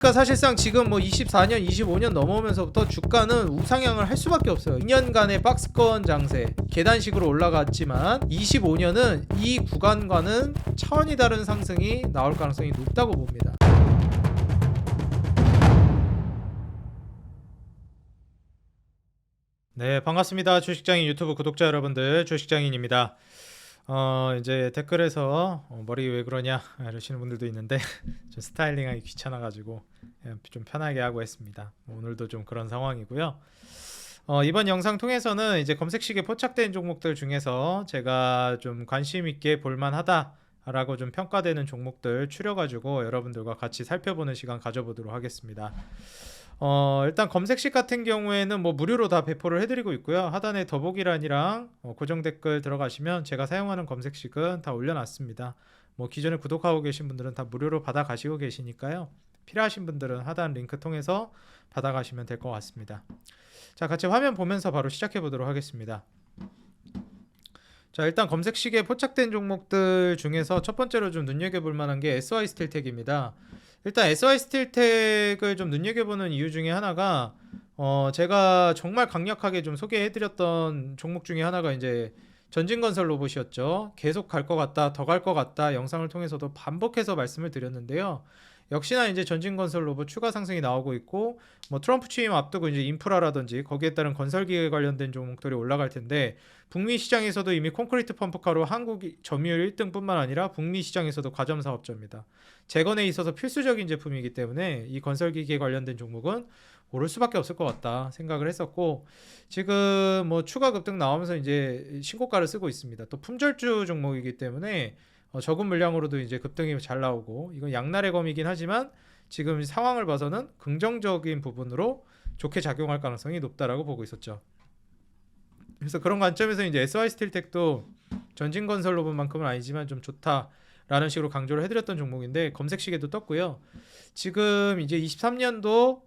그러니까 사실상 지금 뭐 24년, 25년 넘어오면서부터 주가는 우상향을 할 수밖에 없어요. 2년간의 박스권 장세, 계단식으로 올라갔지만 25년은 이 구간과는 차원이 다른 상승이 나올 가능성이 높다고 봅니다. 네, 반갑습니다. 주식장인 유튜브 구독자 여러분들, 주식장인입니다. 이제 댓글에서 머리 왜 그러냐 이러시는 분들도 있는데 좀 스타일링하기 귀찮아가지고 좀 편하게 하고 했습니다. 오늘도 좀 그런 상황이고요. 이번 영상 통해서는 이제 검색식에 포착된 종목들 중에서 제가 좀 관심 있게 볼만하다 라고 좀 평가되는 종목들 추려가지고 여러분들과 같이 살펴보는 시간 가져보도록 하겠습니다. 일단 검색식 같은 경우에는 뭐 무료로 다 배포를 해드리고 있고요. 하단에 더보기란이랑 고정 댓글 들어가시면 제가 사용하는 검색식은 다 올려놨습니다. 뭐 기존에 구독하고 계신 분들은 다 무료로 받아 가시고 계시니까요. 필요하신 분들은 하단 링크 통해서 받아 가시면 될 것 같습니다. 자, 같이 화면 보면서 바로 시작해 보도록 하겠습니다. 자, 일단 검색식에 포착된 종목들 중에서 첫 번째로 좀 눈여겨볼 만한 게 SY 스틸텍입니다. 일단 SY 스틸텍을 좀 눈여겨보는 이유 중에 하나가 제가 정말 강력하게 좀 소개해드렸던 종목 중에 하나가 이제 전진건설 로봇이었죠. 계속 갈 것 같다, 더 갈 것 같다 영상을 통해서도 반복해서 말씀을 드렸는데요. 역시나 이제 전진건설 로봇 추가 상승이 나오고 있고, 뭐 트럼프 취임 앞두고 이제 인프라라든지 거기에 따른 건설기계 관련된 종목들이 올라갈 텐데, 북미 시장에서도 이미 콘크리트 펌프카로 한국이 점유율 1등뿐만 아니라 북미 시장에서도 과점 사업자입니다. 재건에 있어서 필수적인 제품이기 때문에 이 건설기계 관련된 종목은 오를 수밖에 없을 것 같다 생각을 했었고, 지금 뭐 추가 급등 나오면서 이제 신고가를 쓰고 있습니다. 또 품절주 종목이기 때문에 적은 물량으로도 이제 급등이 잘 나오고, 이건 양날의 검이긴 하지만 지금 상황을 봐서는 긍정적인 부분으로 좋게 작용할 가능성이 높다라고 보고 있었죠. 그래서 그런 관점에서 이제 SY 스틸텍도 전진건설 로봇만큼은 아니지만 좀 좋다라는 식으로 강조를 해드렸던 종목인데 검색식에도 떴고요. 지금 이제 23년도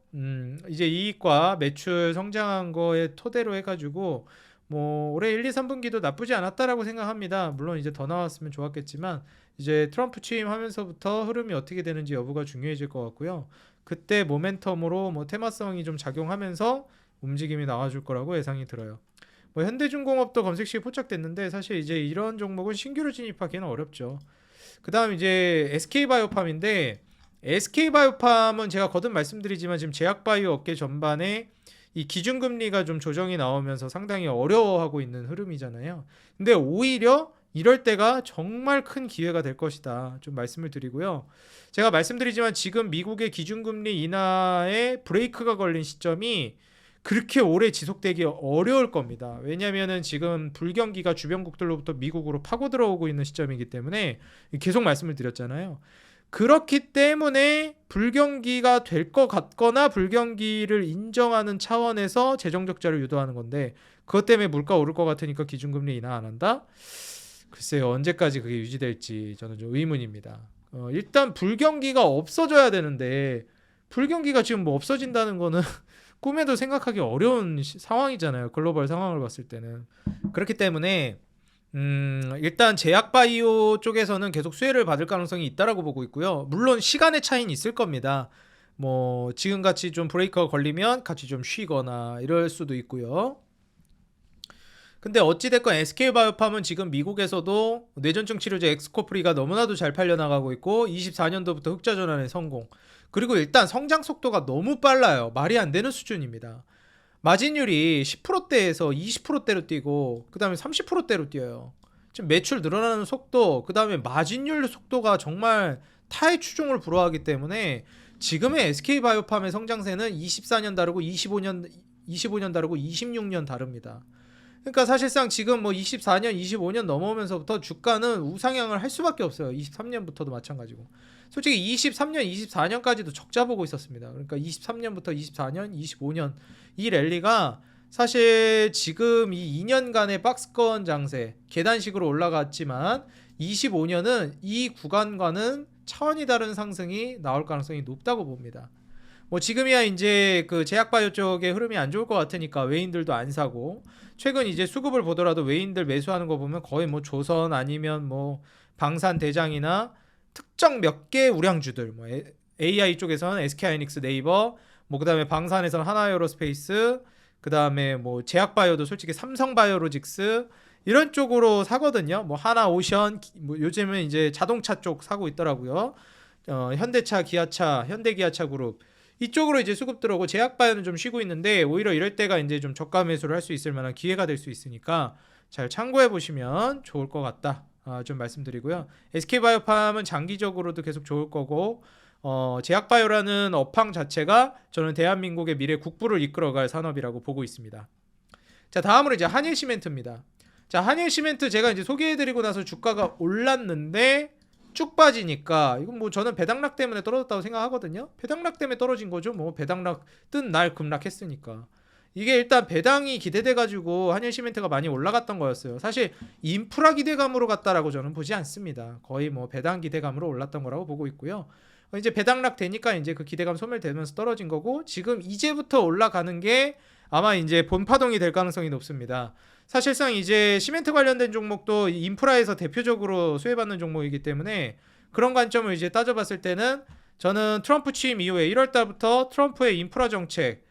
이제 이익과 매출 성장한 거에 토대로 해가지고 뭐 올해 1, 2, 3분기도 나쁘지 않았다라고 생각합니다. 물론 이제 더 나왔으면 좋았겠지만 이제 트럼프 취임하면서부터 흐름이 어떻게 되는지 여부가 중요해질 것 같고요. 그때 모멘텀으로 뭐 테마성이 좀 작용하면서 움직임이 나와줄 거라고 예상이 들어요. 뭐 현대중공업도 검색식에 포착됐는데 사실 이제 이런 종목은 신규로 진입하기는 어렵죠. 그다음 이제 SK바이오팜인데, SK바이오팜은 제가 거듭 말씀드리지만 지금 제약바이오 업계 전반에 이 기준금리가 좀 조정이 나오면서 상당히 어려워하고 있는 흐름이잖아요. 근데 오히려 이럴 때가 정말 큰 기회가 될 것이다 좀 말씀을 드리고요. 제가 말씀드리지만 지금 미국의 기준금리 인하에 브레이크가 걸린 시점이 그렇게 오래 지속되기 어려울 겁니다. 왜냐하면 지금 불경기가 주변국들로부터 미국으로 파고 들어오고 있는 시점이기 때문에 계속 말씀을 드렸잖아요. 그렇기 때문에 불경기가 될 것 같거나 불경기를 인정하는 차원에서 재정 적자를 유도하는 건데, 그것 때문에 물가 오를 것 같으니까 기준금리 인하 안 한다? 글쎄요, 언제까지 그게 유지될지 저는 좀 의문입니다. 일단 불경기가 없어져야 되는데, 불경기가 지금 뭐 없어진다는 거는 꿈에도 생각하기 어려운 상황이잖아요. 글로벌 상황을 봤을 때는. 그렇기 때문에 일단 제약바이오 쪽에서는 계속 수혜를 받을 가능성이 있다라고 보고 있고요. 물론 시간의 차이는 있을 겁니다. 뭐 지금같이 좀 브레이크가 걸리면 같이 좀 쉬거나 이럴 수도 있고요. 근데 어찌됐건 SK바이오팜은 지금 미국에서도 뇌전증 치료제 엑스코프리가 너무나도 잘 팔려나가고 있고 24년도부터 흑자 전환에 성공. 그리고 일단 성장 속도가 너무 빨라요. 말이 안 되는 수준입니다. 마진율이 10%대에서 20%대로 뛰고 그 다음에 30%대로 뛰어요. 지금 매출 늘어나는 속도, 그 다음에 마진율 속도가 정말 타의 추종을 불허하기 때문에 지금의 SK바이오팜의 성장세는 24년 다르고 25년 다르고 26년 다릅니다. 그러니까 사실상 지금 뭐 24년, 25년 넘어오면서부터 주가는 우상향을 할 수밖에 없어요. 23년부터도 마찬가지고. 솔직히 23년, 24년까지도 적자 보고 있었습니다. 그러니까 23년부터 24년, 25년 이 랠리가 사실 지금 이 2년간의 박스권 장세, 계단식으로 올라갔지만 25년은 이 구간과는 차원이 다른 상승이 나올 가능성이 높다고 봅니다. 뭐 지금이야 이제 그 제약바이오 쪽의 흐름이 안 좋을 것 같으니까 외인들도 안 사고, 최근 이제 수급을 보더라도 외인들 매수하는 거 보면 거의 뭐 조선 아니면 뭐 방산 대장이나 특정 몇 개 우량주들, 뭐 AI 쪽에서는 SK하이닉스, 네이버, 뭐 그다음에 방산에서는 하나에어로스페이스, 그다음에 뭐 제약바이오도 솔직히 삼성바이오로직스 이런 쪽으로 사거든요. 뭐 하나오션, 뭐 요즘은 이제 자동차 쪽 사고 있더라고요. 현대차, 기아차, 현대기아차 그룹 이쪽으로 이제 수급 들어오고, 제약바이오는 좀 쉬고 있는데 오히려 이럴 때가 이제 좀 저가 매수를 할 수 있을 만한 기회가 될 수 있으니까 잘 참고해 보시면 좋을 것 같다. 좀 말씀드리고요. SK바이오팜은 장기적으로도 계속 좋을 거고, 제약바이오라는 업황 자체가 저는 대한민국의 미래 국부를 이끌어갈 산업이라고 보고 있습니다. 자, 다음으로 이제 한일시멘트입니다. 자, 한일시멘트 제가 이제 소개해드리고 나서 주가가 올랐는데 쭉 빠지니까 이건 뭐 저는 배당락 때문에 떨어졌다고 생각하거든요. 배당락 때문에 떨어진 거죠. 뭐 배당락 뜬 날 급락했으니까. 이게 일단 배당이 기대돼 가지고 한일시멘트가 많이 올라갔던 거였어요. 사실 인프라 기대감으로 갔다라고 저는 보지 않습니다. 거의 뭐 배당 기대감으로 올랐던 거라고 보고 있고요. 이제 배당락 되니까 이제 그 기대감 소멸되면서 떨어진 거고, 지금 이제부터 올라가는 게 아마 이제 본파동이 될 가능성이 높습니다. 사실상 이제 시멘트 관련된 종목도 인프라에서 대표적으로 수혜받는 종목이기 때문에 그런 관점을 이제 따져봤을 때는 저는 트럼프 취임 이후에 1월 달부터 트럼프의 인프라 정책,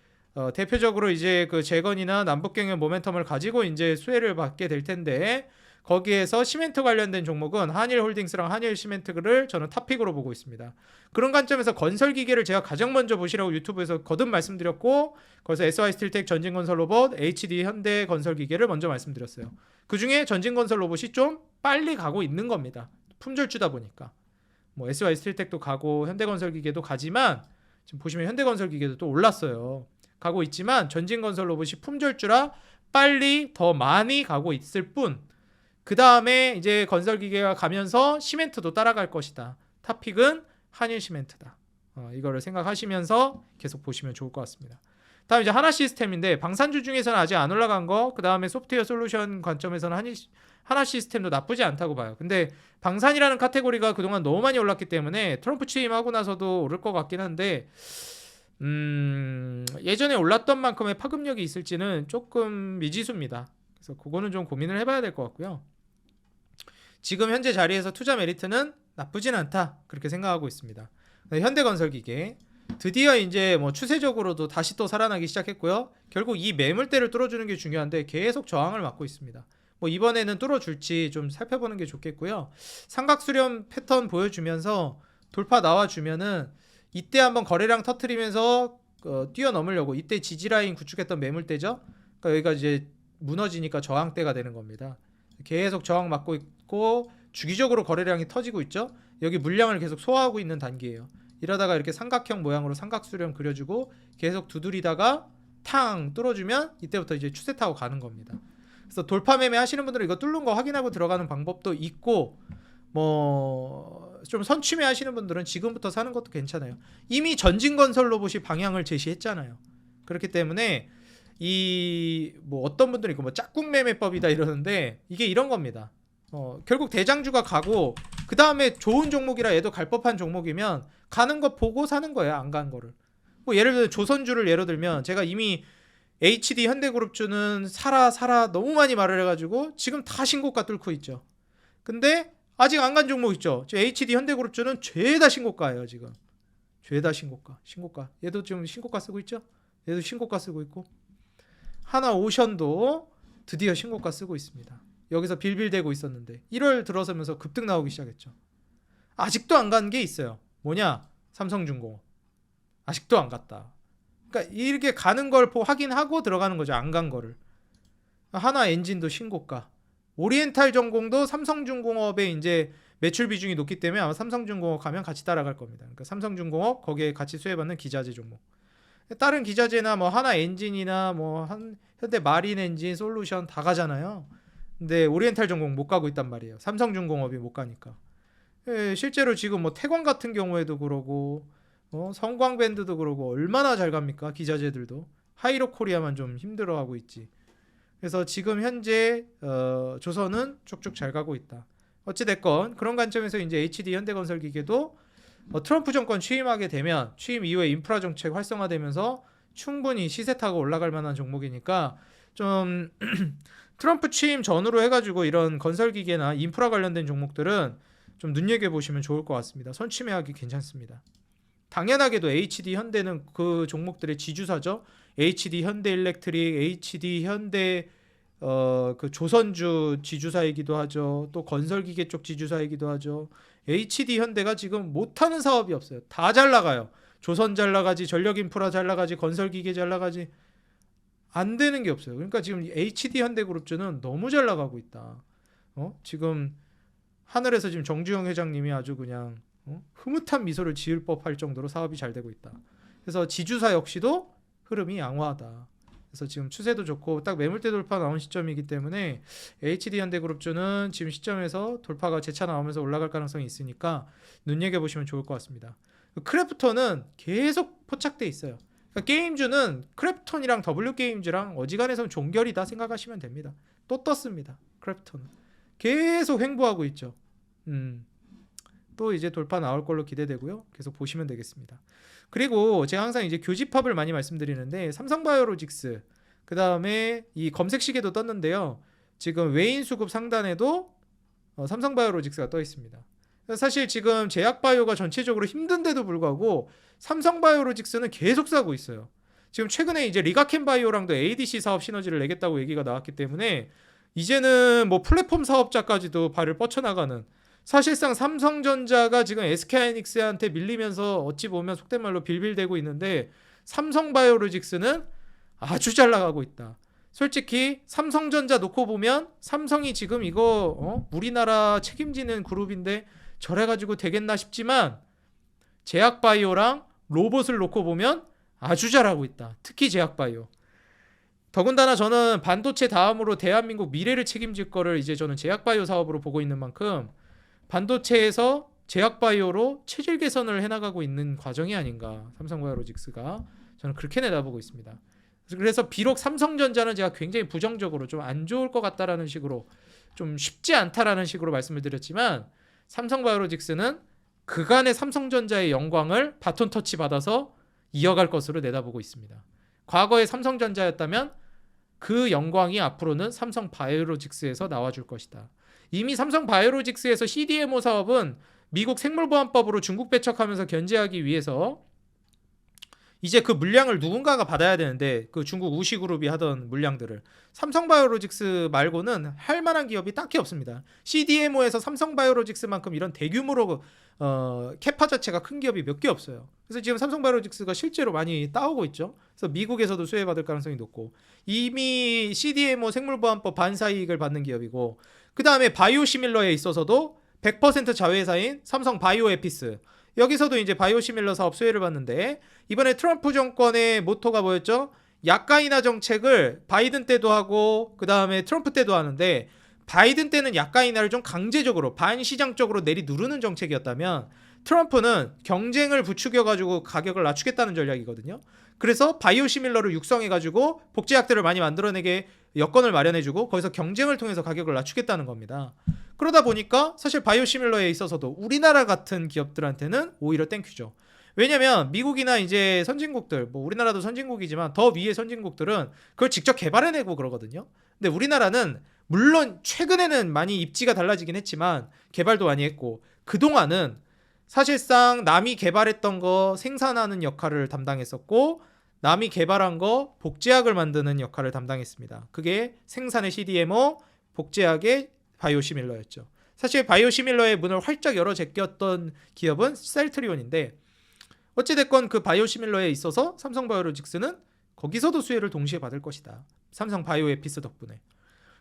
대표적으로 이제 그 재건이나 남북 경협 모멘텀을 가지고 이제 수혜를 받게 될 텐데, 거기에서 시멘트 관련된 종목은 한일홀딩스랑 한일시멘트를 저는 탑픽으로 보고 있습니다. 그런 관점에서 건설기계를 제가 가장 먼저 보시라고 유튜브에서 거듭 말씀드렸고, 거기서 SY스틸텍, 전진건설로봇, HD 현대건설기계를 먼저 말씀드렸어요. 그 중에 전진건설로봇이 좀 빨리 가고 있는 겁니다. 품절주다 보니까 뭐 SY스틸텍도 가고 현대건설기계도 가지만, 지금 보시면 현대건설기계도 또 올랐어요. 가고 있지만 전진건설로봇이 품절주라 빨리 더 많이 가고 있을 뿐, 그 다음에 이제 건설기계가 가면서 시멘트도 따라갈 것이다. 탑픽은 한일시멘트다. 이거를 생각하시면서 계속 보시면 좋을 것 같습니다. 다음 이제 하나시스템인데, 방산주 중에서는 아직 안 올라간 거, 그 다음에 소프트웨어 솔루션 관점에서는 하나시스템도 나쁘지 않다고 봐요. 근데 방산이라는 카테고리가 그동안 너무 많이 올랐기 때문에 트럼프 취임하고 나서도 오를 것 같긴 한데, 예전에 올랐던 만큼의 파급력이 있을지는 조금 미지수입니다. 그래서 그거는 좀 고민을 해봐야 될 것 같고요. 지금 현재 자리에서 투자 메리트는 나쁘진 않다, 그렇게 생각하고 있습니다. 현대건설기계 드디어 이제 뭐 추세적으로도 다시 또 살아나기 시작했고요. 결국 이 매물대를 뚫어주는 게 중요한데 계속 저항을 맞고 있습니다. 뭐 이번에는 뚫어줄지 좀 살펴보는 게 좋겠고요. 삼각수렴 패턴 보여주면서 돌파 나와주면은 이때 한번 거래량 터트리면서 뛰어넘으려고, 이때 지지라인 구축했던 매물대죠. 그러니까 여기가 이제 무너지니까 저항대가 되는 겁니다. 계속 저항 맞고 있고 주기적으로 거래량이 터지고 있죠. 여기 물량을 계속 소화하고 있는 단계예요. 이러다가 이렇게 삼각형 모양으로 삼각수렴 그려주고 계속 두드리다가 탕 뚫어주면 이때부터 이제 추세 타고 가는 겁니다. 그래서 돌파 매매 하시는 분들은 이거 뚫는 거 확인하고 들어가는 방법도 있고, 뭐 좀 선취매 하시는 분들은 지금부터 사는 것도 괜찮아요. 이미 전진건설 로봇이 방향을 제시했잖아요. 그렇기 때문에 이 뭐 어떤 분들이 뭐 짝꿍 매매법이다 이러는데, 이게 이런 겁니다. 결국 대장주가 가고 그 다음에 좋은 종목이라 얘도 갈 법한 종목이면 가는 거 보고 사는 거야, 안 간 거를. 뭐 예를 들어 조선주를 예로 들면, 제가 이미 HD 현대그룹주는 사라 너무 많이 말을 해가지고 지금 다 신고가 뚫고 있죠. 근데 아직 안 간 종목 있죠. HD 현대그룹주는 죄다 신고가예요. 지금 죄다 신고가. 얘도 지금 신고가 쓰고 있죠. 얘도 신고가 쓰고 있고, 하나오션도 드디어 신고가 쓰고 있습니다. 여기서 빌빌대고 있었는데 1월 들어서면서 급등 나오기 시작했죠. 아직도 안 간 게 있어요. 뭐냐? 삼성중공업 아직도 안 갔다. 그러니까 이렇게 가는 걸 확인하고 들어가는 거죠. 안 간 거를. 하나엔진도 신고가, 오리엔탈 전공도 삼성중공업의 이제 매출 비중이 높기 때문에 아마 삼성중공업 가면 같이 따라갈 겁니다. 그러니까 삼성중공업 거기에 같이 수혜받는 기자재 종목. 다른 기자재나 뭐 하나엔진이나 뭐 현대 마린엔진, 솔루션 다 가잖아요. 근데 오리엔탈 전공 못 가고 있단 말이에요. 삼성중공업이 못 가니까. 실제로 지금 뭐 태광 같은 경우에도 그러고, 성광밴드도 그러고 얼마나 잘 갑니까? 기자재들도. 하이로코리아만 좀 힘들어하고 있지. 그래서 지금 현재 조선은 쭉쭉 잘 가고 있다. 어찌됐건 그런 관점에서 이제 HD 현대건설기계도 트럼프 정권 취임하게 되면 취임 이후에 인프라 정책 활성화되면서 충분히 시세 타고 올라갈 만한 종목이니까, 좀 트럼프 취임 전후로 해가지고 이런 건설기계나 인프라 관련된 종목들은 좀 눈여겨보시면 좋을 것 같습니다. 선취매하기 괜찮습니다. 당연하게도 HD 현대는 그 종목들의 지주사죠. HD 현대일렉트릭, HD 현대 그 조선주 지주사이기도 하죠. 또 건설기계 쪽 지주사이기도 하죠. HD 현대가 지금 못하는 사업이 없어요. 다 잘 나가요. 조선 잘 나가지, 전력인프라 잘 나가지, 건설기계 잘 나가지, 안 되는 게 없어요. 그러니까 지금 HD 현대그룹주는 너무 잘 나가고 있다. 지금 하늘에서 지금 정주영 회장님이 아주 그냥 흐뭇한 미소를 지을 법할 정도로 사업이 잘 되고 있다. 그래서 지주사 역시도 흐름이 양호하다. 그래서 지금 추세도 좋고 딱 매물대 돌파 나온 시점이기 때문에 HD 현대그룹주는 지금 시점에서 돌파가 재차 나오면서 올라갈 가능성이 있으니까 눈여겨보시면 좋을 것 같습니다. 크래프톤은 계속 포착돼 있어요. 그러니까 게임주는 크래프톤이랑 W게임즈랑 어지간해서 종결이다 생각하시면 됩니다. 또 떴습니다. 크래프톤은 계속 횡보하고 있죠. 또 이제 돌파 나올 걸로 기대되고요. 계속 보시면 되겠습니다. 그리고 제가 항상 이제 교집합을 많이 말씀드리는데 삼성바이오로직스, 그 다음에 이 검색시계도 떴는데요. 지금 외인 수급 상단에도 삼성바이오로직스가 떠 있습니다. 사실 지금 제약바이오가 전체적으로 힘든데도 불구하고 삼성바이오로직스는 계속 사고 있어요. 지금 최근에 이제 리가켄바이오랑도 ADC 사업 시너지를 내겠다고 얘기가 나왔기 때문에 이제는 뭐 플랫폼 사업자까지도 발을 뻗쳐나가는, 사실상 삼성전자가 지금 SK하이닉스한테 밀리면서 어찌 보면 속된 말로 빌빌대고 있는데 삼성바이오로직스는 아주 잘 나가고 있다. 솔직히 삼성전자 놓고 보면 삼성이 지금 이거 우리나라 책임지는 그룹인데 저래가지고 되겠나 싶지만 제약바이오랑 로봇을 놓고 보면 아주 잘하고 있다. 특히 제약바이오. 더군다나 저는 반도체 다음으로 대한민국 미래를 책임질 거를 이제 저는 제약바이오 사업으로 보고 있는 만큼 반도체에서 제약바이오로 체질 개선을 해나가고 있는 과정이 아닌가, 삼성바이오로직스가 저는 그렇게 내다보고 있습니다. 그래서 비록 삼성전자는 제가 굉장히 부정적으로 좀 안 좋을 것 같다라는 식으로, 좀 쉽지 않다라는 식으로 말씀을 드렸지만 삼성바이오로직스는 그간의 삼성전자의 영광을 바톤 터치 받아서 이어갈 것으로 내다보고 있습니다. 과거의 삼성전자였다면 그 영광이 앞으로는 삼성바이오로직스에서 나와줄 것이다. 이미 삼성바이오로직스에서 CDMO 사업은 미국 생물보안법으로 중국 배척하면서 견제하기 위해서 이제 그 물량을 누군가가 받아야 되는데, 그 중국 우시그룹이 하던 물량들을 삼성바이오로직스 말고는 할 만한 기업이 딱히 없습니다. CDMO에서 삼성바이오로직스만큼 이런 대규모로 캐파 자체가 큰 기업이 몇 개 없어요. 그래서 지금 삼성바이오로직스가 실제로 많이 따오고 있죠. 그래서 미국에서도 수혜받을 가능성이 높고, 이미 CDMO 생물보안법 반사이익을 받는 기업이고, 그 다음에 바이오시밀러에 있어서도 100% 자회사인 삼성바이오에피스, 여기서도 이제 바이오시밀러 사업 수혜를 받는데, 이번에 트럼프 정권의 모토가 뭐였죠? 약가 인하 정책을 바이든 때도 하고 그 다음에 트럼프 때도 하는데, 바이든 때는 약가 인하를 좀 강제적으로 반시장적으로 내리 누르는 정책이었다면 트럼프는 경쟁을 부추겨가지고 가격을 낮추겠다는 전략이거든요. 그래서 바이오시밀러를 육성해가지고 복제약들을 많이 만들어내게 여건을 마련해주고 거기서 경쟁을 통해서 가격을 낮추겠다는 겁니다. 그러다 보니까 사실 바이오시밀러에 있어서도 우리나라 같은 기업들한테는 오히려 땡큐죠. 왜냐면 미국이나 이제 선진국들, 뭐 우리나라도 선진국이지만 더 위의 선진국들은 그걸 직접 개발해내고 그러거든요. 근데 우리나라는 물론 최근에는 많이 입지가 달라지긴 했지만 개발도 많이 했고, 그동안은 사실상 남이 개발했던 거 생산하는 역할을 담당했었고, 남이 개발한 거 복제약을 만드는 역할을 담당했습니다. 그게 생산의 CDMO, 복제약의 바이오시밀러였죠. 사실 바이오시밀러의 문을 활짝 열어 제꼈던 기업은 셀트리온인데, 어찌됐건 그 바이오시밀러에 있어서 삼성바이오로직스는 거기서도 수혜를 동시에 받을 것이다. 삼성바이오에피스 덕분에.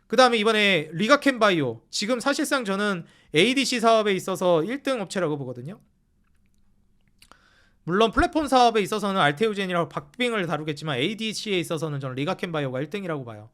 그 다음에 이번에 리가켄바이오, 지금 사실상 저는 ADC 사업에 있어서 1등 업체라고 보거든요. 물론 플랫폼 사업에 있어서는 알테오젠이라고 박빙을 다루겠지만 ADC에 있어서는 저는 리가켄바이오가 1등이라고 봐요.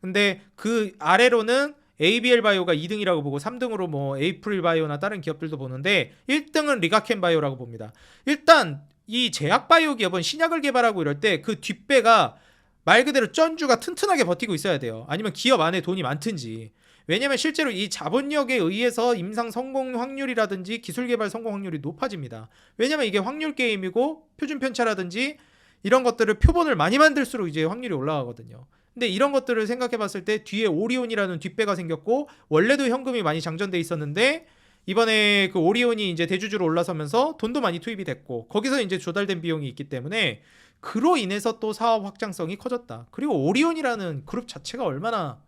근데 그 아래로는 ABL바이오가 2등이라고 보고 3등으로 뭐 에이프릴바이오나 다른 기업들도 보는데 1등은 리가켄바이오라고 봅니다. 일단 이 제약바이오 기업은 신약을 개발하고 이럴 때 그 뒷배가 말 그대로 쩐주가 튼튼하게 버티고 있어야 돼요. 아니면 기업 안에 돈이 많든지. 왜냐면 실제로 이 자본력에 의해서 임상 성공 확률이라든지 기술 개발 성공 확률이 높아집니다. 왜냐면 이게 확률 게임이고 표준 편차라든지 이런 것들을 표본을 많이 만들수록 이제 확률이 올라가거든요. 근데 이런 것들을 생각해 봤을 때 뒤에 오리온이라는 뒷배가 생겼고, 원래도 현금이 많이 장전돼 있었는데 이번에 그 오리온이 이제 대주주로 올라서면서 돈도 많이 투입이 됐고 거기서 이제 조달된 비용이 있기 때문에 그로 인해서 또 사업 확장성이 커졌다. 그리고 오리온이라는 그룹 자체가 얼마나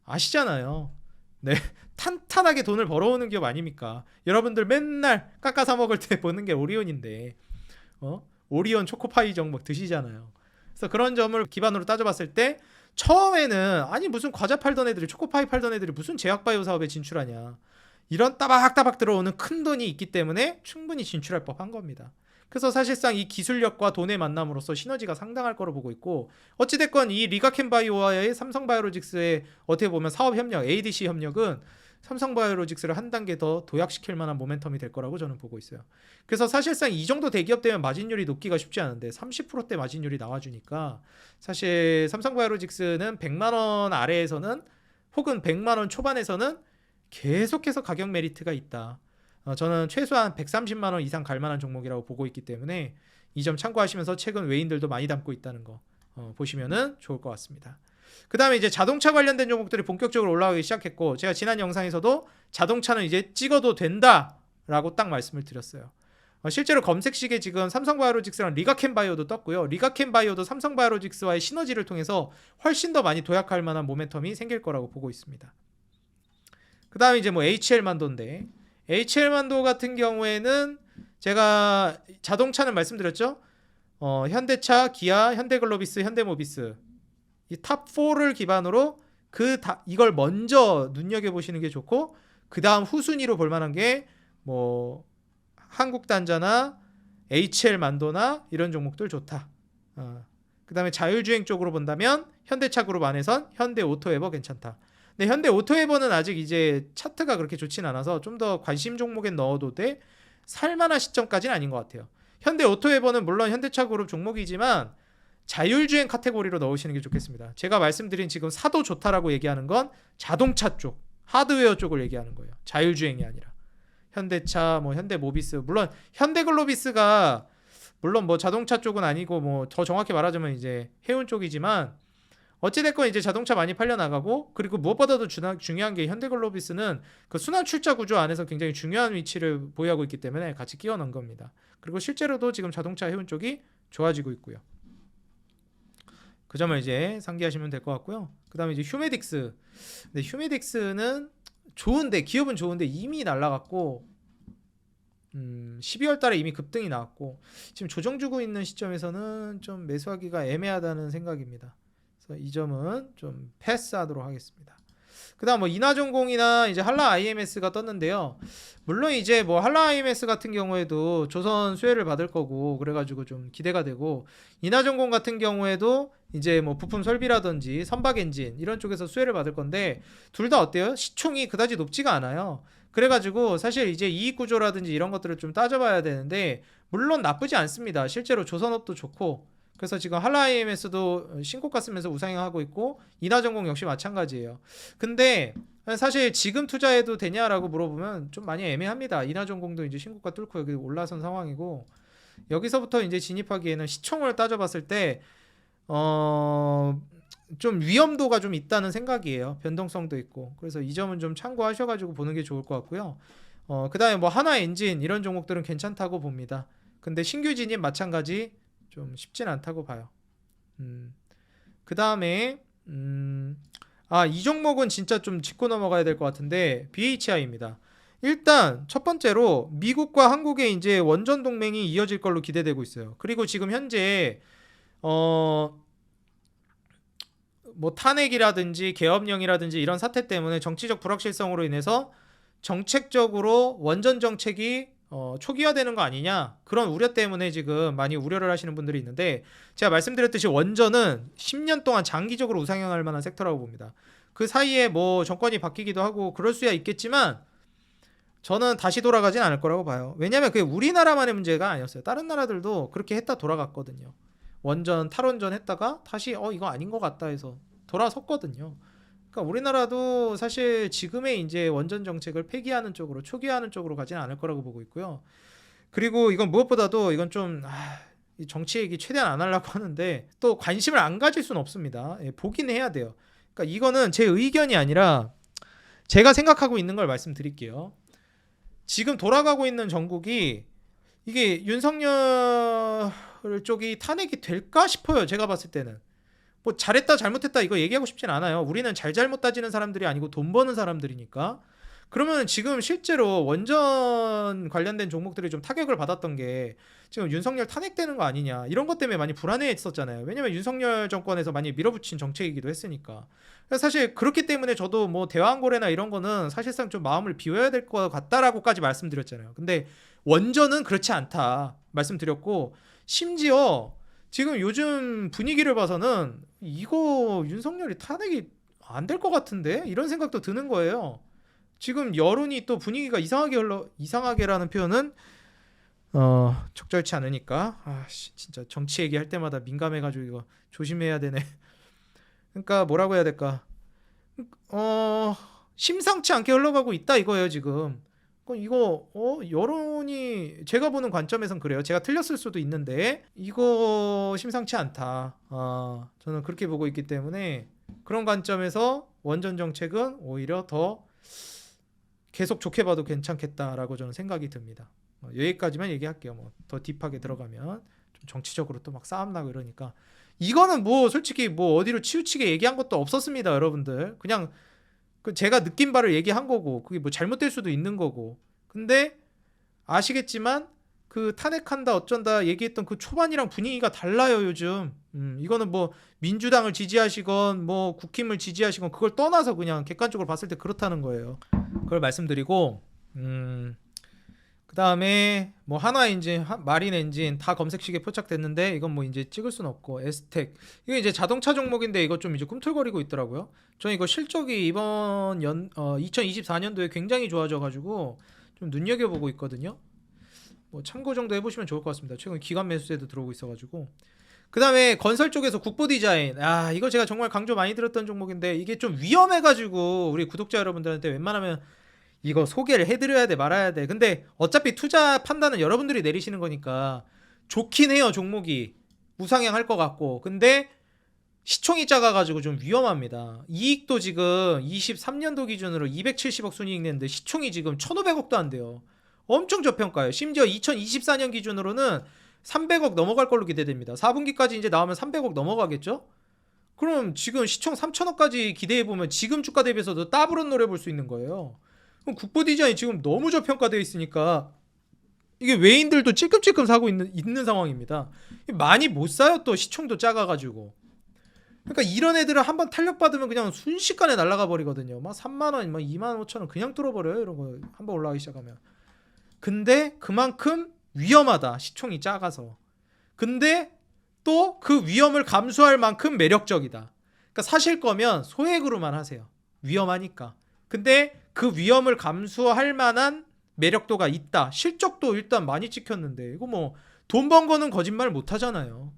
아시잖아요. 네. 탄탄하게 돈을 벌어오는 기업 아닙니까? 여러분들 맨날 깎아 사 먹을 때 보는 게 오리온인데 오리온 초코파이 정도 드시잖아요. 그래서 그런 점을 기반으로 따져봤을 때 처음에는 아니 무슨 과자 팔던 애들이 초코파이 팔던 애들이 무슨 제약바이오 사업에 진출하냐 이런 따박따박 들어오는 큰 돈이 있기 때문에 충분히 진출할 법한 겁니다. 그래서 사실상 이 기술력과 돈의 만남으로써 시너지가 상당할 거로 보고 있고 어찌됐건 이 리가켄바이오와의 삼성바이오로직스의 어떻게 보면 사업 협력, ADC 협력은 삼성바이오로직스를 한 단계 더 도약시킬 만한 모멘텀이 될 거라고 저는 보고 있어요. 그래서 사실상 이 정도 대기업 되면 마진율이 높기가 쉽지 않은데 30%대 마진율이 나와주니까 사실 삼성바이오로직스는 100만 원 아래에서는 혹은 100만 원 초반에서는 계속해서 가격 메리트가 있다. 저는 최소한 130만 원 이상 갈 만한 종목이라고 보고 있기 때문에 이 점 참고하시면서 최근 외인들도 많이 담고 있다는 거 보시면은 좋을 것 같습니다. 그 다음에 이제 자동차 관련된 종목들이 본격적으로 올라가기 시작했고 제가 지난 영상에서도 자동차는 이제 찍어도 된다라고 딱 말씀을 드렸어요. 실제로 검색식에 지금 삼성바이오로직스랑 리가켄바이오도 떴고요. 리가켄바이오도 삼성바이오로직스와의 시너지를 통해서 훨씬 더 많이 도약할 만한 모멘텀이 생길 거라고 보고 있습니다. 그 다음에 이제 뭐 HL만도인데 HL만도 같은 경우에는 제가 자동차는 말씀드렸죠. 현대차, 기아, 현대글로비스, 현대모비스 이 탑4를 기반으로 이걸 먼저 눈여겨보시는 게 좋고 그 다음 후순위로 볼만한 게 뭐 한국단자나 HL만도나 이런 종목들 좋다. 그 다음에 자율주행 쪽으로 본다면 현대차 그룹 안에선 현대오토에버 괜찮다. 근데 현대오토에버는 아직 이제 차트가 그렇게 좋진 않아서 좀 더 관심 종목에 넣어도 돼 살만한 시점까지는 아닌 것 같아요. 현대오토에버는 물론 현대차 그룹 종목이지만 자율주행 카테고리로 넣으시는 게 좋겠습니다. 제가 말씀드린 지금 사도 좋다라고 얘기하는 건 자동차 쪽, 하드웨어 쪽을 얘기하는 거예요. 자율주행이 아니라. 현대차, 뭐 현대모비스, 물론 현대글로비스가 물론 뭐 자동차 쪽은 아니고 뭐 더 정확히 말하자면 이제 해운 쪽이지만 어찌됐건 이제 자동차 많이 팔려나가고 그리고 무엇보다도 중요한 게 현대글로비스는 그 순환 출자 구조 안에서 굉장히 중요한 위치를 보유하고 있기 때문에 같이 끼워 넣은 겁니다. 그리고 실제로도 지금 자동차 해운 쪽이 좋아지고 있고요. 그 점을 이제 상기하시면 될 것 같고요. 그 다음에 이제 휴메딕스. 근데 휴메딕스는 좋은데 기업은 좋은데 이미 날라갔고 12월 달에 이미 급등이 나왔고 지금 조정 주고 있는 시점에서는 좀 매수하기가 애매하다는 생각입니다. 그래서 이 점은 좀 패스하도록 하겠습니다. 그다음 뭐 인하전공이나 이제 한라 IMS가 떴는데요. 물론 이제 뭐 한라 IMS 같은 경우에도 조선 수혜를 받을 거고 그래가지고 좀 기대가 되고 인하전공 같은 경우에도 이제 뭐 부품 설비라든지 선박 엔진 이런 쪽에서 수혜를 받을 건데 둘 다 어때요? 시총이 그다지 높지가 않아요. 그래가지고 사실 이제 이익 구조라든지 이런 것들을 좀 따져봐야 되는데 물론 나쁘지 않습니다. 실제로 조선업도 좋고 그래서 지금 한라 IMS도 신고가 쓰면서 우상향하고 있고 인하전공 역시 마찬가지예요. 근데 사실 지금 투자해도 되냐라고 물어보면 좀 많이 애매합니다. 인하전공도 이제 신고가 뚫고 여기 올라선 상황이고 여기서부터 이제 진입하기에는 시총을 따져봤을 때 좀 위험도가 좀 있다는 생각이에요. 변동성도 있고. 그래서 이 점은 좀 참고하셔가지고 보는 게 좋을 것 같고요. 그 다음에 뭐 하나 엔진 이런 종목들은 괜찮다고 봅니다. 근데 신규 진입 마찬가지 좀 쉽진 않다고 봐요. 그 다음에 이 종목은 진짜 좀 짚고 넘어가야 될 것 같은데 BHI입니다. 일단 첫 번째로 미국과 한국의 이제 원전 동맹이 이어질 걸로 기대되고 있어요. 그리고 지금 현재 뭐 탄핵이라든지 계엄령이라든지 이런 사태 때문에 정치적 불확실성으로 인해서 정책적으로 원전 정책이 초기화되는 거 아니냐 그런 우려 때문에 지금 많이 우려를 하시는 분들이 있는데 제가 말씀드렸듯이 원전은 10년 동안 장기적으로 우상향할 만한 섹터라고 봅니다. 그 사이에 뭐 정권이 바뀌기도 하고 그럴 수야 있겠지만 저는 다시 돌아가진 않을 거라고 봐요. 왜냐하면 그게 우리나라만의 문제가 아니었어요. 다른 나라들도 그렇게 했다 돌아갔거든요. 원전 탈원전 했다가 다시 이거 아닌 것 같다 해서 돌아섰거든요. 그러니까 우리나라도 사실 지금의 이제 원전 정책을 폐기하는 쪽으로 초기화하는 쪽으로 가지는 않을 거라고 보고 있고요. 그리고 이건 무엇보다도 이건 좀 이 정치 얘기 최대한 안 하려고 하는데 또 관심을 안 가질 수는 없습니다. 보긴 해야 돼요. 그러니까 이거는 제 의견이 아니라 제가 생각하고 있는 걸 말씀드릴게요. 지금 돌아가고 있는 정국이 이게 윤석열 쪽이 탄핵이 될까 싶어요. 제가 봤을 때는. 뭐 잘했다 잘못했다 이거 얘기하고 싶진 않아요. 우리는 잘잘못 따지는 사람들이 아니고 돈 버는 사람들이니까. 그러면 지금 실제로 원전 관련된 종목들이 좀 타격을 받았던 게 지금 윤석열 탄핵되는 거 아니냐 이런 것 때문에 많이 불안해했었잖아요. 왜냐면 윤석열 정권에서 많이 밀어붙인 정책이기도 했으니까. 사실 그렇기 때문에 저도 뭐 대왕고래나 이런 거는 사실상 좀 마음을 비워야 될 것 같다라고까지 말씀드렸잖아요. 근데 원전은 그렇지 않다 말씀드렸고, 심지어 지금 요즘 분위기를 봐서는 이거 윤석열이 탄핵이 안 될 것 같은데 이런 생각도 드는 거예요. 지금 여론이 또 분위기가 이상하게라는 표현은 적절치 않으니까, 진짜 정치 얘기할 때마다 민감해가지고 이거 조심해야 되네. 그러니까 뭐라고 해야 될까, 심상치 않게 흘러가고 있다 이거예요 지금. 이거 여론이 제가 보는 관점에선 그래요. 제가 틀렸을 수도 있는데 이거 심상치 않다. 저는 그렇게 보고 있기 때문에 그런 관점에서 원전 정책은 오히려 더 계속 좋게 봐도 괜찮겠다라고 저는 생각이 듭니다. 여기까지만 얘기할게요. 뭐 더 딥하게 들어가면 좀 정치적으로 또 막 싸움 나고 이러니까, 이거는 뭐 솔직히 뭐 어디로 치우치게 얘기한 것도 없었습니다, 여러분들. 그냥 제가 느낀 바를 얘기한 거고, 그게 뭐 잘못될 수도 있는 거고. 근데 아시겠지만 그 탄핵한다 어쩐다 얘기했던 그 초반이랑 분위기가 달라요 요즘. 이거는 뭐 민주당을 지지하시건 뭐 국힘을 지지하시건 그걸 떠나서 그냥 객관적으로 봤을 때 그렇다는 거예요. 그걸 말씀드리고, 그 다음에 뭐 한화엔진, 마린엔진 다 검색식에 포착됐는데 이건 뭐 이제 찍을 순 없고, 에스텍 이게 이제 자동차 종목인데 이거 좀 이제 꿈틀거리고 있더라고요. 저는 이거 실적이 이번 2024년도에 굉장히 좋아져가지고 좀 눈여겨보고 있거든요. 뭐 참고 정도 해보시면 좋을 것 같습니다. 최근 기관 매수세도 들어오고 있어가지고. 그 다음에 건설 쪽에서 국보디자인, 이거 제가 정말 강조 많이 들었던 종목인데 이게 좀 위험해가지고 우리 구독자 여러분들한테 웬만하면 이거 소개를 해드려야 돼 말아야 돼. 근데 어차피 투자 판단은 여러분들이 내리시는 거니까 좋긴 해요. 종목이 우상향할 것 같고, 근데 시총이 작아가지고 좀 위험합니다. 이익도 지금 23년도 기준으로 270억 순이익 냈는데 시총이 지금 1,500억도 안 돼요. 엄청 저평가예요. 심지어 2024년 기준으로는 300억 넘어갈 걸로 기대됩니다. 4분기까지 이제 나오면 300억 넘어가겠죠? 그럼 지금 시총 3천억까지 기대해보면 지금 주가 대비해서도 따블은 노래 볼 수 있는 거예요. 그럼 국보 디자인 지금 너무 저평가되어 있으니까 이게 외인들도 찔끔찔끔 사고 있는 상황입니다. 많이 못 사요. 또 시총도 작아가지고. 그러니까 이런 애들은 한번 탄력받으면 그냥 순식간에 날아가 버리거든요. 막 3만원, 막 2만 5천원 그냥 뚫어버려요. 이런 거 한번 올라가기 시작하면. 근데 그만큼 위험하다. 시총이 작아서. 근데 또 그 위험을 감수할 만큼 매력적이다. 그러니까 사실 거면 소액으로만 하세요. 위험하니까. 근데 그 위험을 감수할 만한 매력도가 있다. 실적도 일단 많이 찍혔는데 이거 뭐 돈 번 거는 거짓말 못 하잖아요.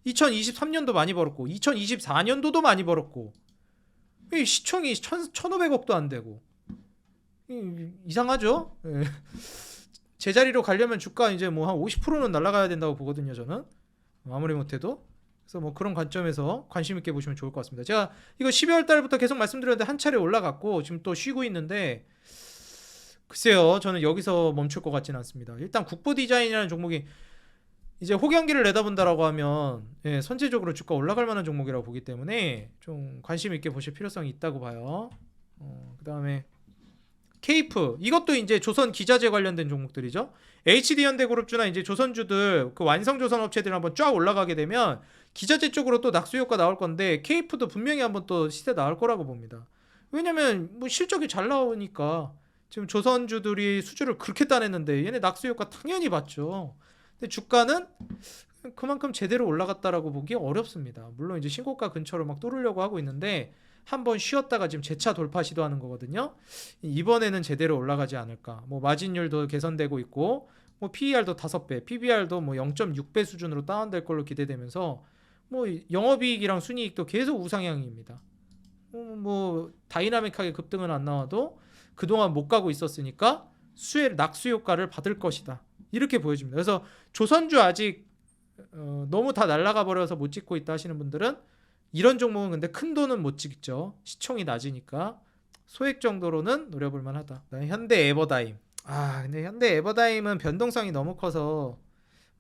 2023년도 많이 벌었고 2024년도도 많이 벌었고, 시총이 1,500억도 안 되고 이상하죠? 제자리로 가려면 주가 이제 뭐 한 50%는 날아가야 된다고 보거든요, 저는. 아무리 못해도. 그래서 뭐 그런 관점에서 관심 있게 보시면 좋을 것 같습니다. 제가 이거 12월 달부터 계속 말씀드렸는데 한 차례 올라갔고 지금 또 쉬고 있는데, 글쎄요, 저는 여기서 멈출 것 같지는 않습니다. 일단 국보 디자인이라는 종목이 이제 호경기를 내다본다라고 하면 선제적으로 주가 올라갈 만한 종목이라고 보기 때문에 좀 관심 있게 보실 필요성이 있다고 봐요. 그 다음에 케이프, 이것도 이제 조선 기자재 관련된 종목들이죠. HD현대그룹주나 이제 조선주들, 그 완성조선 업체들 한번 쫙 올라가게 되면 기자재 쪽으로 또 낙수 효과 나올 건데, 케이프도 분명히 한번 또 시세 나올 거라고 봅니다. 왜냐면 뭐 실적이 잘 나오니까. 지금 조선주들이 수주를 그렇게 따냈는데 얘네 낙수 효과 당연히 봤죠. 근데 주가는 그만큼 제대로 올라갔다라고 보기 어렵습니다. 물론 이제 신고가 근처로 막 뚫으려고 하고 있는데 한번 쉬었다가 지금 재차 돌파 시도하는 거거든요. 이번에는 제대로 올라가지 않을까. 뭐 마진율도 개선되고 있고, 뭐 PER도 5배, PBR도 뭐 0.6배 수준으로 다운될 걸로 기대되면서 뭐 영업이익이랑 순이익도 계속 우상향입니다. 뭐 다이나믹하게 급등은 안 나와도 그동안 못 가고 있었으니까 낙수 효과를 받을 것이다. 이렇게 보여집니다. 그래서 조선주 아직 너무 다 날아가 버려서 못 찍고 있다 하시는 분들은 이런 종목은 근데 큰 돈은 못 찍죠. 시총이 낮으니까 소액 정도로는 노려볼 만하다. 현대 에버다임, 근데 현대 에버다임은 변동성이 너무 커서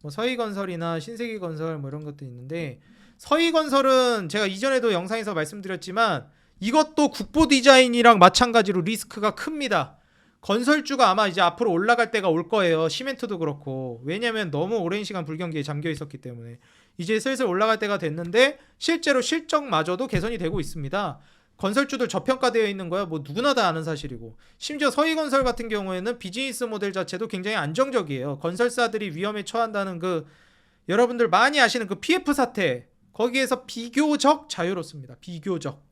뭐 서희건설이나 신세계건설 뭐 이런 것도 있는데, 서희건설은 제가 이전에도 영상에서 말씀드렸지만 이것도 국보 디자인이랑 마찬가지로 리스크가 큽니다. 건설주가 아마 이제 앞으로 올라갈 때가 올 거예요. 시멘트도 그렇고. 왜냐면 너무 오랜 시간 불경기에 잠겨 있었기 때문에. 이제 슬슬 올라갈 때가 됐는데 실제로 실적마저도 개선이 되고 있습니다. 건설주들 저평가되어 있는 거야 뭐 누구나 다 아는 사실이고, 심지어 서희건설 같은 경우에는 비즈니스 모델 자체도 굉장히 안정적이에요. 건설사들이 위험에 처한다는 그 여러분들 많이 아시는 그 PF 사태, 거기에서 비교적 자유롭습니다. 비교적.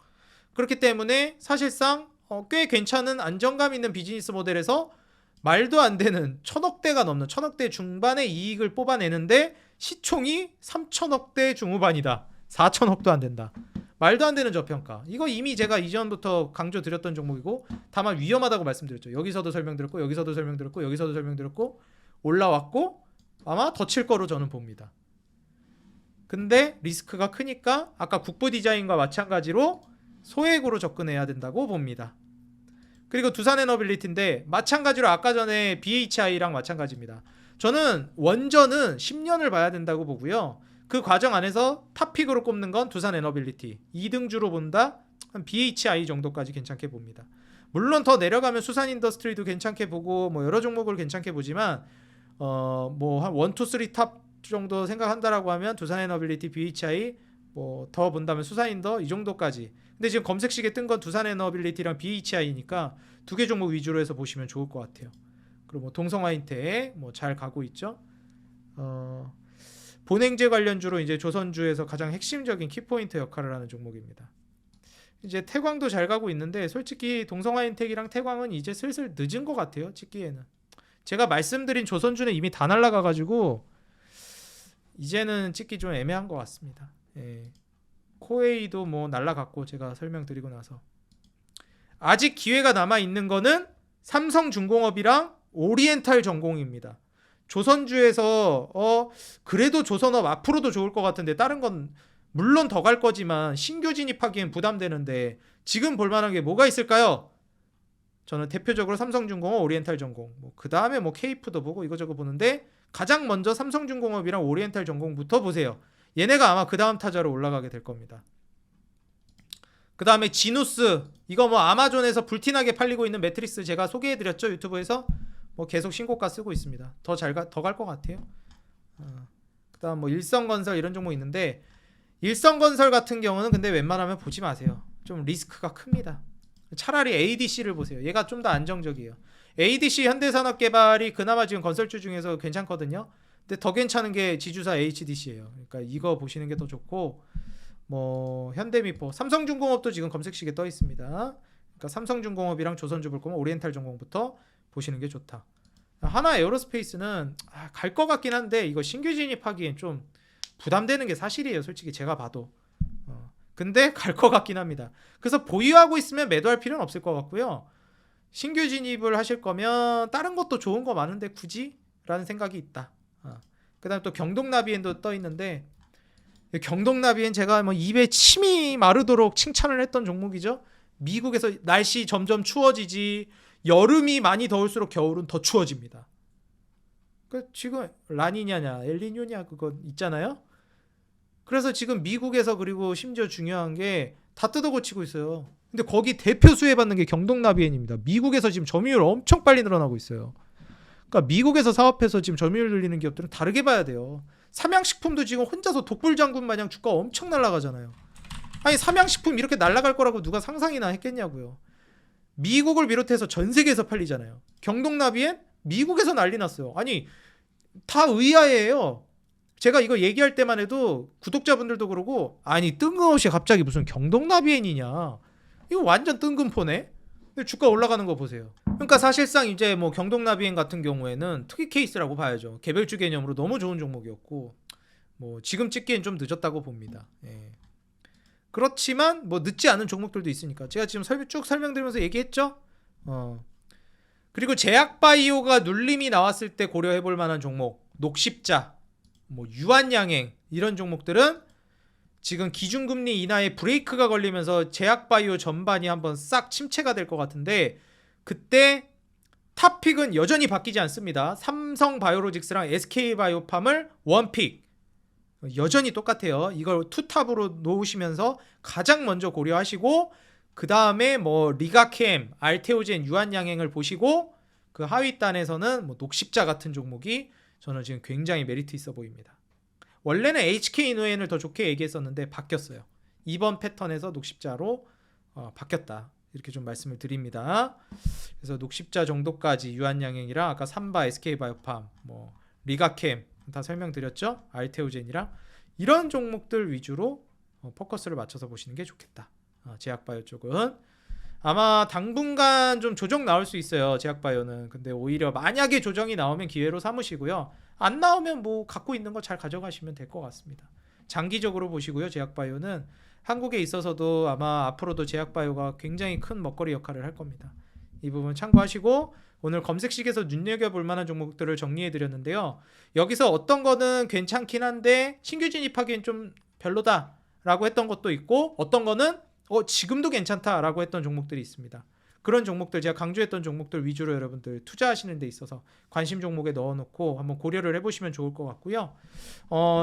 그렇기 때문에 사실상 꽤 괜찮은 안정감 있는 비즈니스 모델에서 말도 안 되는 천억대가 넘는 천억대 중반의 이익을 뽑아내는데 시총이 3천억대 중후반이다. 4천억도 안 된다. 말도 안 되는 저평가. 이거 이미 제가 이전부터 강조드렸던 종목이고, 다만 위험하다고 말씀드렸죠. 여기서도 설명드렸고, 여기서도 설명드렸고, 여기서도 설명드렸고, 올라왔고 아마 더 칠 거로 저는 봅니다. 근데 리스크가 크니까 아까 국보 디자인과 마찬가지로 소액으로 접근해야 된다고 봅니다. 그리고 두산에너빌리티인데 마찬가지로 아까 전에 BHI랑 마찬가지입니다. 저는 원전은 10년을 봐야 된다고 보고요. 그 과정 안에서 탑픽으로 꼽는 건 두산에너빌리티, 2등주로 본다 한 BHI 정도까지 괜찮게 봅니다. 물론 더 내려가면 수산인더스트리도 괜찮게 보고 뭐 여러 종목을 괜찮게 보지만 뭐 한 1, 2, 3 탑 정도 생각한다라고 하면 두산에너빌리티, BHI 뭐 더 본다면 수산인더 이 정도까지. 근데 지금 검색식에 뜬 건 두산에너빌리티랑 BHI니까 두 개 종목 위주로 해서 보시면 좋을 것 같아요. 그리고 뭐 동성화인텍 뭐 잘 가고 있죠. 본행제 관련주로 이제 조선주에서 가장 핵심적인 키포인트 역할을 하는 종목입니다. 이제 태광도 잘 가고 있는데 솔직히 동성화인텍이랑 태광은 이제 슬슬 늦은 것 같아요. 찍기에는. 제가 말씀드린 조선주는 이미 다 날라가가지고 이제는 찍기 좀 애매한 것 같습니다. 예. 코웨이도 뭐 날라갔고 제가 설명드리고 나서 아직 기회가 남아 있는 거는 삼성중공업이랑 오리엔탈 전공입니다. 조선주에서 그래도 조선업 앞으로도 좋을 것 같은데 다른 건 물론 더 갈 거지만 신규 진입하기엔 부담되는데 지금 볼만한 게 뭐가 있을까요? 저는 대표적으로 삼성중공업, 오리엔탈 전공, 뭐 그 다음에 뭐 케이프도 보고 이거저거 보는데 가장 먼저 삼성중공업이랑 오리엔탈 전공부터 보세요. 얘네가 아마 그 다음 타자로 올라가게 될 겁니다. 그 다음에 지누스, 이거 뭐 아마존에서 불티나게 팔리고 있는 매트리스 제가 소개해드렸죠, 유튜브에서. 뭐 계속 신고가 쓰고 있습니다. 더 갈 것 같아요. 그 다음 뭐 일성건설 이런 종목 있는데, 일성건설 같은 경우는 근데 웬만하면 보지 마세요. 좀 리스크가 큽니다. 차라리 ADC를 보세요. 얘가 좀 더 안정적이에요. ADC 현대산업개발이 그나마 지금 건설주 중에서 괜찮거든요. 근데 더 괜찮은 게 지주사 HDC예요. 그러니까 이거 보시는 게 더 좋고, 뭐 현대미포, 삼성중공업도 지금 검색식에 떠 있습니다. 그러니까 삼성중공업이랑 조선주 볼 거면 오리엔탈 전공부터 보시는 게 좋다. 하나 에어로스페이스는 갈 것 같긴 한데 이거 신규 진입하기엔 좀 부담되는 게 사실이에요. 솔직히 제가 봐도. 근데 갈 것 같긴 합니다. 그래서 보유하고 있으면 매도할 필요는 없을 것 같고요. 신규 진입을 하실 거면 다른 것도 좋은 거 많은데 굳이? 라는 생각이 있다. 그 다음 또 경동나비엔도 떠 있는데, 경동나비엔 제가 뭐 입에 침이 마르도록 칭찬을 했던 종목이죠. 미국에서 날씨 점점 추워지지, 여름이 많이 더울수록 겨울은 더 추워집니다. 그 지금 라니냐냐 엘니뇨냐 그거 있잖아요. 그래서 지금 미국에서, 그리고 심지어 중요한 게 다 뜯어 고치고 있어요. 근데 거기 대표 수혜받는 게 경동나비엔입니다. 미국에서 지금 점유율 엄청 빨리 늘어나고 있어요. 그러니까 미국에서 사업해서 지금 점유율 늘리는 기업들은 다르게 봐야 돼요. 삼양식품도 지금 혼자서 독불장군 마냥 주가 엄청 날아가잖아요. 아니 삼양식품 이렇게 날아갈 거라고 누가 상상이나 했겠냐고요. 미국을 비롯해서 전 세계에서 팔리잖아요. 경동나비엔 미국에서 난리 났어요. 아니 다 의아해요. 제가 이거 얘기할 때만 해도 구독자분들도 그러고, 아니 뜬금없이 갑자기 무슨 경동나비엔이냐, 이거 완전 뜬금포네. 근데 주가 올라가는 거 보세요. 그러니까 사실상 이제 뭐 경동나비엔 같은 경우에는 특이 케이스라고 봐야죠. 개별주 개념으로 너무 좋은 종목이었고, 뭐 지금 찍기엔 좀 늦었다고 봅니다. 예. 그렇지만 뭐 늦지 않은 종목들도 있으니까 제가 지금 쭉 설명드리면서 얘기했죠. 그리고 제약바이오가 눌림이 나왔을 때 고려해볼 만한 종목, 녹십자, 뭐 유한양행 이런 종목들은 지금 기준금리 인하에 브레이크가 걸리면서 제약바이오 전반이 한번 싹 침체가 될 것 같은데, 그때 탑픽은 여전히 바뀌지 않습니다. 삼성바이오로직스랑 SK바이오팜을 원픽 여전히 똑같아요. 이걸 투탑으로 놓으시면서 가장 먼저 고려하시고 그 다음에 뭐 리가캠, 알테오젠, 유한양행을 보시고 그 하위 단에서는 뭐 녹십자 같은 종목이 저는 지금 굉장히 메리트 있어 보입니다. 원래는 HK이노엔을 더 좋게 얘기했었는데 바뀌었어요. 이번 패턴에서 녹십자로 바뀌었다. 이렇게 좀 말씀을 드립니다. 그래서 녹십자 정도까지 유한양행이랑 아까 삼바, SK바이오팜, 뭐 리가캠 다 설명드렸죠. 알테오젠이랑 이런 종목들 위주로 포커스를 맞춰서 보시는 게 좋겠다. 제약바이오 쪽은 아마 당분간 좀 조정 나올 수 있어요. 제약바이오는. 근데 오히려 만약에 조정이 나오면 기회로 삼으시고요. 안 나오면 뭐 갖고 있는 거 잘 가져가시면 될 것 같습니다. 장기적으로 보시고요. 제약바이오는 한국에 있어서도 아마 앞으로도 제약바이오가 굉장히 큰 먹거리 역할을 할 겁니다. 이 부분 참고하시고 오늘 검색식에서 눈여겨볼 만한 종목들을 정리해드렸는데요. 여기서 어떤 거는 괜찮긴 한데 신규 진입하기엔 좀 별로다 라고 했던 것도 있고 어떤 거는 지금도 괜찮다 라고 했던 종목들이 있습니다. 그런 종목들 제가 강조했던 종목들 위주로 여러분들 투자하시는 데 있어서 관심 종목에 넣어놓고 한번 고려를 해보시면 좋을 것 같고요.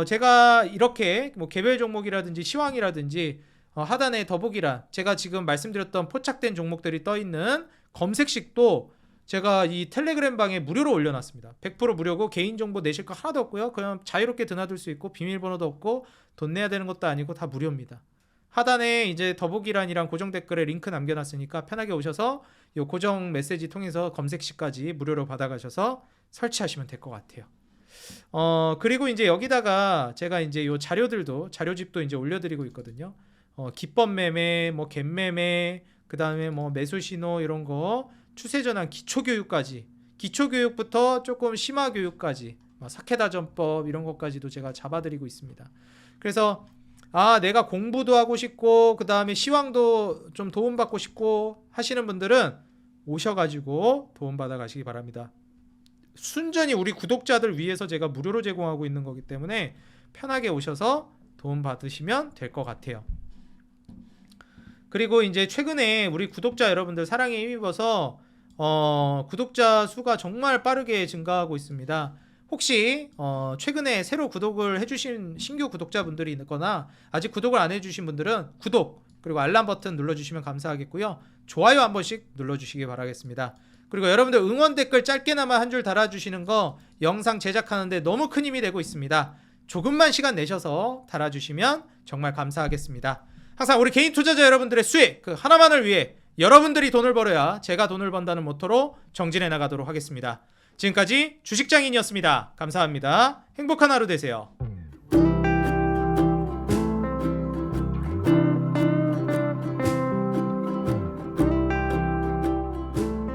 제가 이렇게 뭐 개별 종목이라든지 시황이라든지 하단에 더보기란 제가 지금 말씀드렸던 포착된 종목들이 떠있는 검색식도 제가 이 텔레그램 방에 무료로 올려놨습니다. 100% 무료고 개인정보 내실 거 하나도 없고요. 그냥 자유롭게 드나들 수 있고 비밀번호도 없고 돈 내야 되는 것도 아니고 다 무료입니다. 하단에 이제 더보기란이랑 고정 댓글에 링크 남겨놨으니까 편하게 오셔서 이 고정 메시지 통해서 검색식까지 무료로 받아가셔서 설치하시면 될 것 같아요. 그리고 이제 여기다가 제가 이제 요 자료집도 이제 올려드리고 있거든요. 기법 매매, 뭐 갭 매매, 그 다음에 뭐 매수 신호 이런 거, 추세 전환, 기초 교육까지, 기초 교육부터 조금 심화 교육까지, 사케다 전법 이런 것까지도 제가 잡아드리고 있습니다. 그래서 내가 공부도 하고 싶고 그 다음에 시황도 좀 도움받고 싶고 하시는 분들은 오셔가지고 도움받아 가시기 바랍니다. 순전히 우리 구독자들 위해서 제가 무료로 제공하고 있는 거기 때문에 편하게 오셔서 도움받으시면 될 것 같아요. 그리고 이제 최근에 우리 구독자 여러분들 사랑에 힘입어서 구독자 수가 정말 빠르게 증가하고 있습니다. 혹시 최근에 새로 구독을 해주신 신규 구독자분들이 있거나 아직 구독을 안 해주신 분들은 구독 그리고 알람 버튼 눌러주시면 감사하겠고요. 좋아요 한 번씩 눌러주시기 바라겠습니다. 그리고 여러분들 응원 댓글 짧게나마 한 줄 달아주시는 거 영상 제작하는데 너무 큰 힘이 되고 있습니다. 조금만 시간 내셔서 달아주시면 정말 감사하겠습니다. 항상 우리 개인 투자자 여러분들의 수익 그 하나만을 위해 여러분들이 돈을 벌어야 제가 돈을 번다는 모토로 정진해 나가도록 하겠습니다. 지금까지 주식장인이었습니다. 감사합니다. 행복한 하루 되세요.